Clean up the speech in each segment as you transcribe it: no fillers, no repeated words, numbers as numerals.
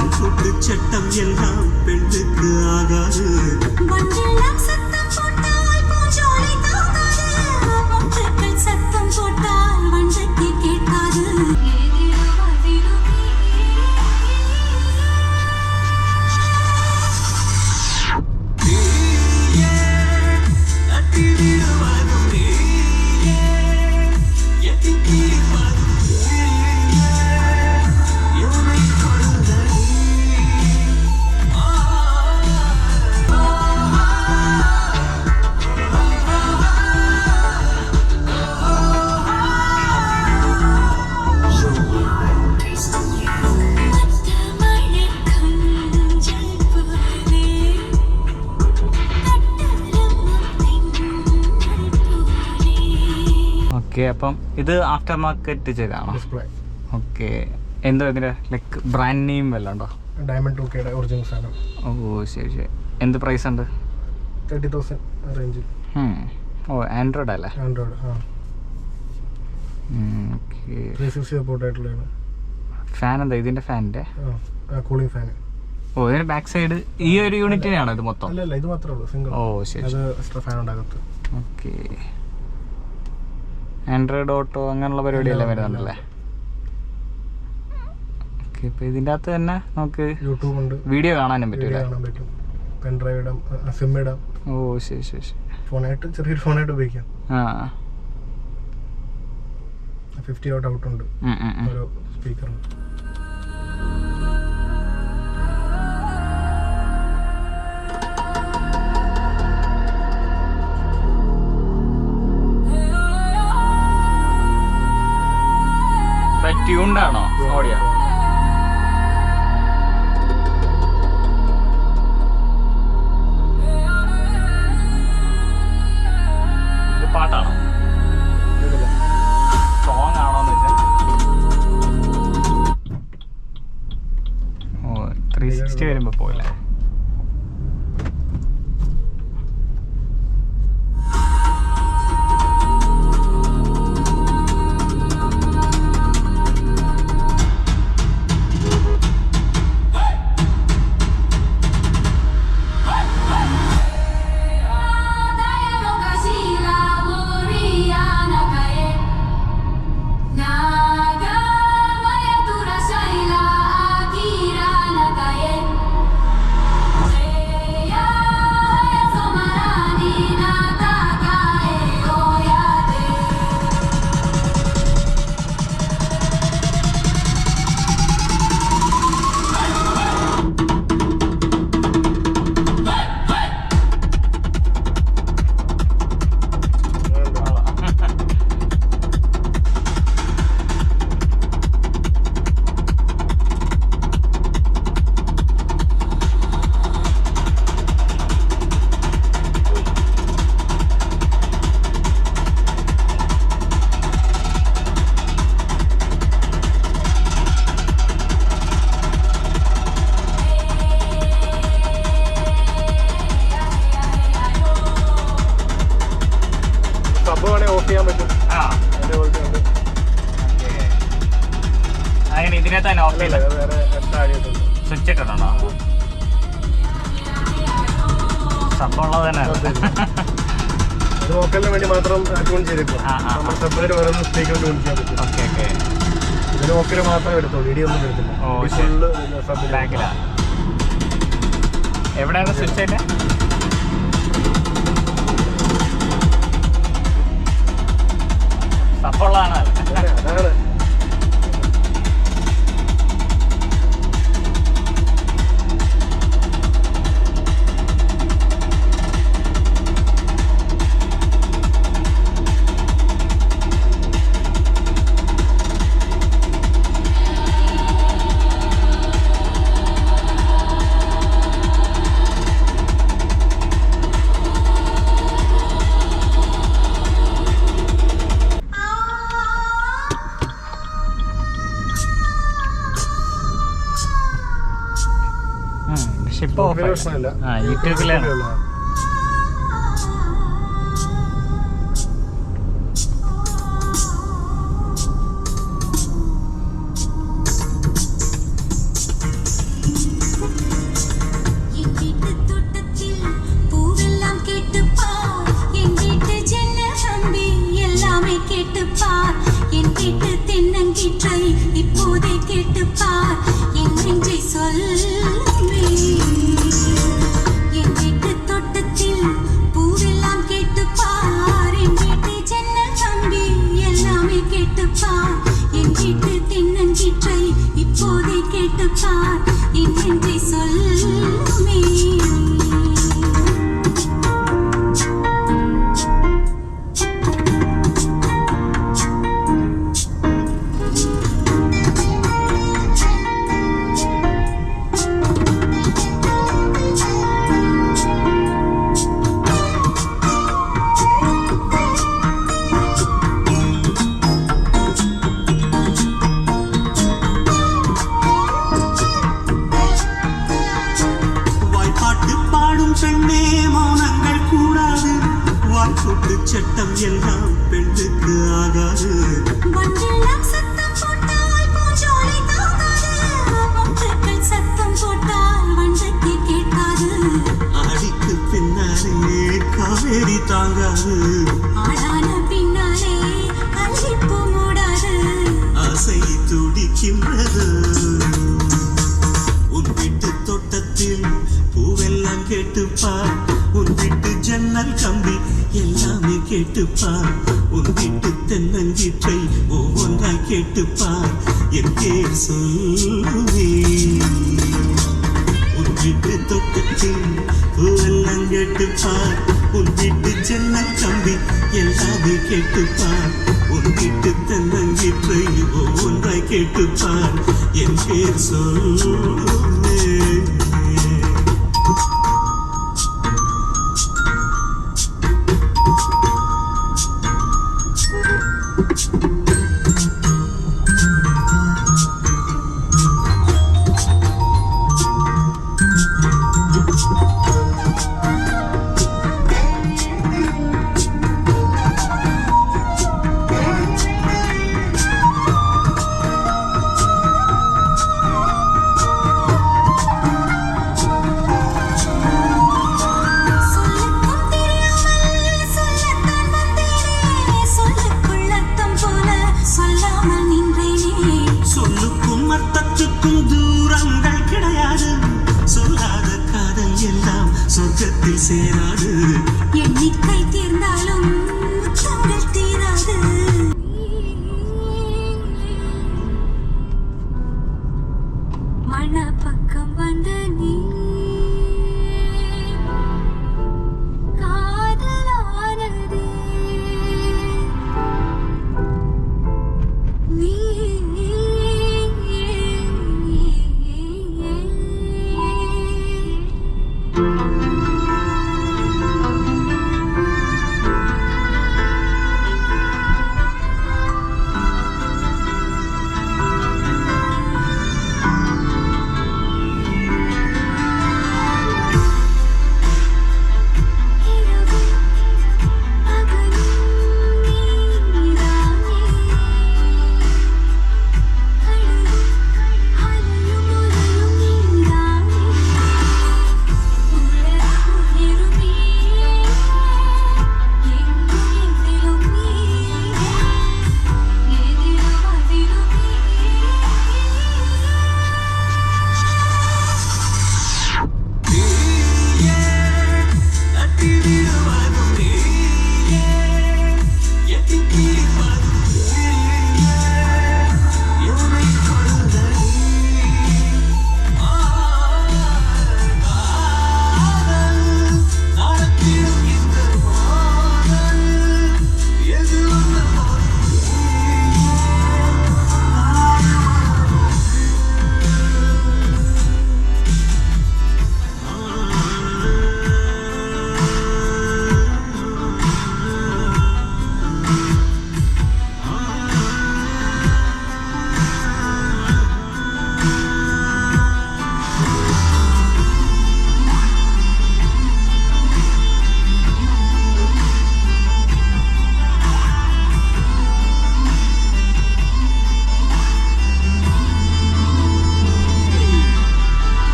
பாட்டு சட்டம் எல்லாம் பெண்ணுக்கு ஆகாது. மண்ணெல்லாம் சத்தம் போட்டால் பூஞ்சோலை தாங்காது. பொட்டுக்கள் சத்தம் போட்டால் வண்டைக்கு கேட்காது. ഓക്കെ, അപ്പം ഇത് ആഫ്റ്റർ മാർക്കറ്റ് ചെയ്താണോ? ഓക്കെ, എന്തോ ഇതിൻ്റെ ലൈക്ക് ബ്രാൻഡ് നെയിം വല്ലതും ഉണ്ടോ? ഡയമണ്ട് 2Kയുടെ ഒറിജിനൽ സാധനം. ഓ ശരി ശരി. എന്ത് പ്രൈസ് ഉണ്ട്? 30,000 റേഞ്ചിൽ. ഓ ആൻഡ്രോയിഡ് അല്ലേ? ആൻഡ്രോയിഡ്. ഓക്കെ. 360 സപ്പോർട്ട് ആയിട്ടുള്ളതാണ്. ഫാൻ എന്താ ഇതിൻ്റെ ഫാനിൻ്റെ? Cooling fan. ഓ ഇതിൻ്റെ ബാക്ക് സൈഡ് ഈ ഒരു യൂണിറ്റിനാണോ ഇത് മൊത്തം? അല്ല ഇത് മാത്രമേ ഉള്ളൂ, സിംഗിൾ. ഓ ശരി. അത് എക്സ്ട്രാ ഫാൻ ഉണ്ടാകത്ത്. ഓക്കെ. ആൻഡ്രോയിഡ് ഓട്ടോ അങ്ങനെയുള്ള പരിപാടിയെല്ലാം വരുന്നുണ്ടല്ലേ? ഓക്കെ, ഇപ്പോൾ ഇതിൻ്റെ അകത്ത് തന്നെ നമുക്ക് യൂട്യൂബ് ഉണ്ട്, വീഡിയോ കാണാനും പറ്റൂല്ലേ? കാണാൻ പറ്റും. പെൻ ഡ്രൈവ് ഇടാം, സിം ഇടാം. ഓ ശരി ശരി ശരി. ഫോണായിട്ട് ചെറിയൊരു ഫോണായിട്ട് ഉപയോഗിക്കാം. 50 വാട്ട് ഔട്ട് ഉണ്ട് ഓരോ സ്പീക്കറിന്. ട്യൂൺഡാണോ ഓഡിയോ? ഇത് പാട്ടാണോ? സോങ് ആണോന്ന് വെച്ചാൽ? ഓ 360 വരുമ്പോ പോയില്ലേ? അങ്ങനെ ഇതിനെ തന്നെ ഓഫ് ചെയ്ത സ്വിച്ച് ഇട്ടിട്ടുണ്ടോ? സംഭവമുള്ളത് തന്നെ വേണ്ടി മാത്രം ട്യൂൺ ചെയ്തിട്ടുള്ളൂ. സെപ്പറേറ്റ് വേറെ സ്പീക്കർ ട്യൂൺ ചെയ്യാൻ പറ്റും. Okay okay. ഇതിന് ഓക്കെ മാത്രമേ എടുത്തുള്ളൂ, ഇടി ഒന്നും എടുത്തില്ല. ബാക്കിലാ. എവിടെയാണ് സ്വിച്ച് അതിൻ്റെ? സംഭവമുള്ളതാണ് അതാണ്. യൂട്യൂബിലാണ്. கேட்டுப்பார் என்னென்றே சொல்லுமே பெண்ணே மௌனங்கள் கூடாது வாய்ப்புட்டு சட்டம் எல்லாம் பெண்ணுக்கு ஆகாது வண்டெல்லாம் சத்தம் போட்டால் பூஞ்சோலை தாங்காது மொட்டுக்கள் சத்தம் போட்டால் வண்டுக்கு கேட்காது ஆடிக்கு பின்னாலே காவேரி தாங்காது ஆளான பின்னாலே கல்லிப்பு மூடாது ஆசை துடிக்கின்றது உன் வீட்டு தோட்டத்தில் பூவெல்லாம் கேட்டுப்பார் உன் வீட்டு ஜன்னல் கம்பி எல்லாமே கேட்டுப்பார் உன் வீட்டு தென்னங்கீற்றை ஒவ்வொன்றாய் கேட்டுப்பார் என் பேர் சொல்லுவே உன் வீட்டு தோட்டத்தில் பூவெல்லாம் கேட்டுப்பார் உன் வீட்டு ஜன்னல் கம்பி எல்லாமே கேட்டுப்பார் உன் வீட்டு தென்னங்கீற்றை ஒவ்வொன்றாய் கேட்டுப்பார் என் பேர் சொல்லுவே தூரங்கள் கிடையாது சொல்லாத காதல் எல்லாம் சொர்க்கத்தில் சேராது எண்ணிக்கை தீர்ந்தாலும் முத்தங்கள் தீராது மன பக்கம் வந்து நீ காதலானது நீ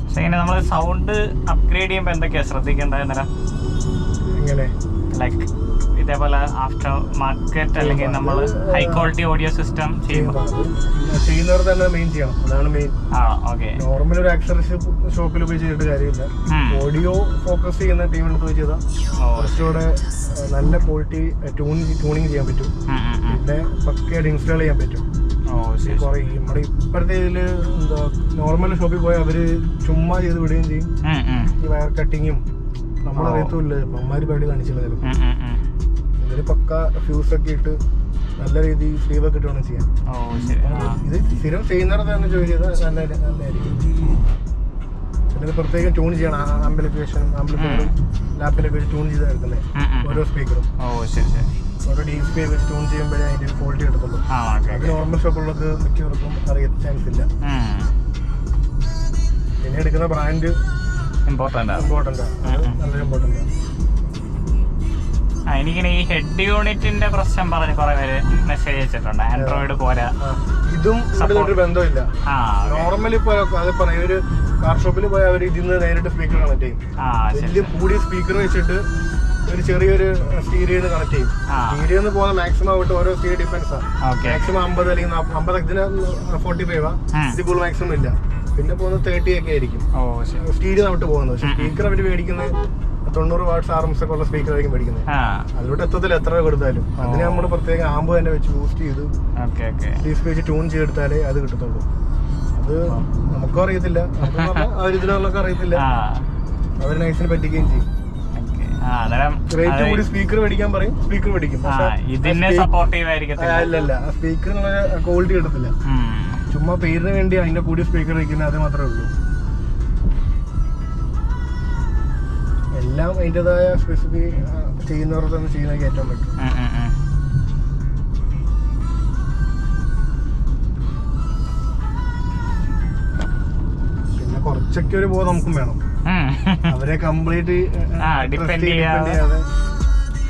പക്ഷെ ഇങ്ങനെ നമ്മൾ സൗണ്ട് അപ്ഗ്രേഡ് ചെയ്യുമ്പോൾ എന്തൊക്കെയാ ശ്രദ്ധിക്കേണ്ടത് അന്നേരം? എങ്ങനെ ലൈക്ക് ഇതേപോലെ ആഫ്റ്റർ മാർക്കറ്റ് അല്ലെങ്കിൽ നമ്മൾ ഹൈ ക്വാളിറ്റി ഓഡിയോ സിസ്റ്റം ചെയ്യുമ്പോൾ ചെയ്യുന്നവർ തന്നെ മെയിൻ ചെയ്യണം, അതാണ് മെയിൻ. ഓക്കെ. നോർമൽ ഒരു ആക്സറീസ് ഷോപ്പിൽ പോയി ചെയ്തിട്ട് കാര്യമില്ല. ഓഡിയോ ഫോക്കസ് ചെയ്യുന്ന ടീമിന് പോയി ചെയ്താൽ കുറച്ചുകൂടെ നല്ല ക്വാളിറ്റി ട്യൂണിങ് ചെയ്യാൻ പറ്റും. പിന്നെ പക്കയായിട്ട് ഇൻസ്റ്റാൾ ചെയ്യാൻ പറ്റും. കുറെ നമ്മുടെ ഇപ്പോഴത്തെ ഇതില് എന്താ നോർമൽ ഷോപ്പിൽ പോയി അവര് ചുമ്മാ ചെയ്ത് വിടുകയും ചെയ്യും. ഈ വയർ കട്ടിങ്ങും നമ്മളറിയത്തുമില്ല, അമ്മമാര് പരിപാടി കാണിച്ചില്ല ചിലപ്പോൾ. ഇതില് പക്ക ഫ്യൂസ് ഒക്കെ ഇട്ട് നല്ല രീതിയിൽ സ്ലീവ് ഒക്കെ ഇട്ട് വേണം ചെയ്യാൻ. ഇത് സ്ഥിരം ചെയ്യുന്നവരെ തന്നെ ജോലി ചെയ്താൽ നല്ലതായിരിക്കും. പിന്നെ പ്രത്യേകം ട്യൂൺ ചെയ്യണം. ആംപ്ലിഫയറും ലാപ്പിലൊക്കെ വെച്ച് ട്യൂൺ ചെയ്ത് എടുക്കുന്നത് ഓരോ സ്പീക്കറും. ഓരോ ഡി സ്പീ വെച്ച് ട്യൂൺ ചെയ്യുമ്പോഴേ അതിന്റെ ക്വാളിറ്റി എടുത്തുള്ളൂ. അത് നോർമൽ ഷോപ്പുകൾക്ക് മിക്കവർക്കും അറിയാൻ ചാൻസ് ഇല്ല. പിന്നെ എടുക്കുന്ന ബ്രാൻഡ് ഇമ്പോർട്ടൻ്റ് നല്ലൊരു ഇമ്പോർട്ടൻ്റ്. എനിക്കിങ്ങനെ ഈ ഹെഡ് യൂണിറ്റിന്റെ പ്രശ്നം പറഞ്ഞ് കുറെ പേര് മെസ്സേജ് അയച്ചിട്ടുണ്ട്. ആൻഡ്രോയിഡ് പോരാ. ഇതും ഒരു ബന്ധമില്ല. നോർമലി ഇപ്പൊ അത് പറയാം, ഒരു കാർ ഷോപ്പിൽ പോയി അവർ ഇതിന്ന് നേരിട്ട് സ്പീക്കർ കണക്ട് ചെയ്യും. വലിയ കൂടിയ സ്പീക്കർ വെച്ചിട്ട് ഒരു ചെറിയൊരു സ്റ്റീരിയോ കണക്ട് ചെയ്യും. സ്റ്റീരിയോ പോകുന്ന മാക്സിമം ആയിട്ട് ഓരോ സ്റ്റീരിയോ ഡിഫറൻസ് ആണ്. മാക്സിമം 50 അല്ലെങ്കിൽ 50, ഇതിന് 45 ഇതിപ്പോൾ മാക്സിമം ഇല്ല. പിന്നെ പോകുന്നത് 30 ഒക്കെ ആയിരിക്കും സ്റ്റീരിയോ നമുക്ക് പോകുന്നത്. പക്ഷെ സ്പീക്കർ അവർ മേടിക്കുന്നത് 90 വാട്ട്സ് RMS ഒക്കെ ഉള്ള സ്പീക്കർ ആയിരിക്കും മേടിക്കുന്നത്. അതിലോട്ട് എത്തത്തില്ല എത്ര രൂപ കൊടുത്താലും. അതിന് നമ്മൾ പ്രത്യേകം ആമ്പ് തന്നെ വെച്ച് ബൂസ്റ്റ് ചെയ്ത് വെച്ച് ട്യൂൺ ചെയ്തെടുത്താലേ അത് കിട്ടത്തുള്ളൂ. അത് നമുക്കും അറിയത്തില്ല, അവരിതിനൊക്കെ അറിയത്തില്ല. അവർ നൈസിന് പറ്റിക്കുകയും ചെയ്യും. റേറ്റ് കൂടി സ്പീക്കർ മേടിക്കാൻ പറയും, സ്പീക്കർ മേടിക്കും. അല്ലല്ല, സ്പീക്കറിനുള്ള ക്വാളിറ്റി കിട്ടത്തില്ല. ചുമ്മാ പേരിന് വേണ്ടി അതിന്റെ കൂടി സ്പീക്കർ വയ്ക്കുന്നത്, അത് മാത്രമേ ഉള്ളൂ. എല്ലാം അതിൻ്റെതായ സ്പെസിഫിക് ചെയ്യുന്നവർക്ക് തന്നെ ചെയ്യുന്നതൊക്കെ ഏറ്റവും പറ്റും. പിന്നെ കുറച്ചൊക്കെ ഒരു ബോധം നമുക്കും വേണം. അവരെ കംപ്ലീറ്റ് ഡിപ്പെൻഡ് ചെയ്യാതെ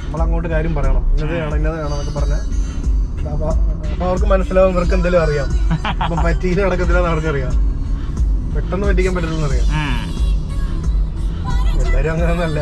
നമ്മളങ്ങോട്ട് കാര്യം പറയണം, ഇന്നത് വേണം എന്നൊക്കെ പറഞ്ഞാൽ അപ്പൊ അവർക്ക് മനസ്സിലാവും, ഇവർക്ക് എന്തെങ്കിലും അറിയാം. അപ്പൊ പറ്റിയിട്ട് നടക്കത്തില്ലെന്ന് അവർക്കറിയാം, പെട്ടെന്ന് പറ്റിക്കാൻ പറ്റുന്നറിയാം. എല്ലാരും അങ്ങനെയൊന്നല്ല.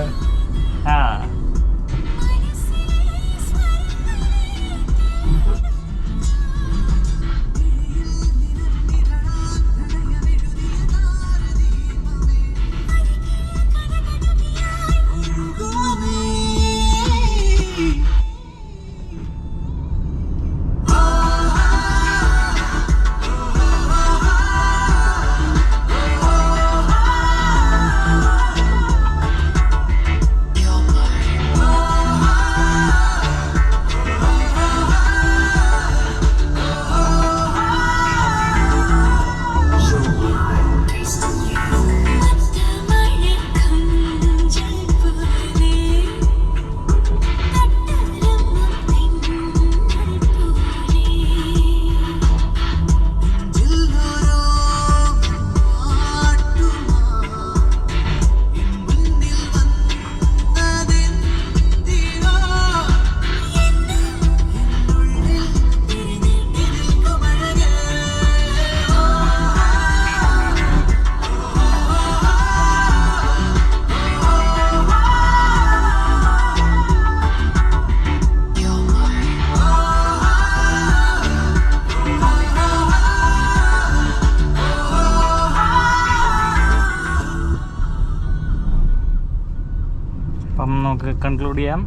അപ്പം നമുക്ക് കൺക്ലൂഡ് ചെയ്യാം.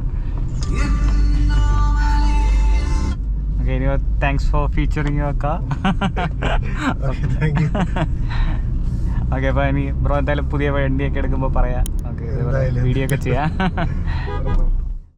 ഓക്കെ, ഇനി താങ്ക്സ് ഫോർ ഫീച്ചറിങ് ഒക്കെ. ഓക്കെ, അപ്പോൾ ഇനി ബ്രോ എന്തായാലും പുതിയ വണ്ടിയൊക്കെ എടുക്കുമ്പോൾ പറയാം. ഓക്കെ, വീഡിയോ ഒക്കെ ചെയ്യാം.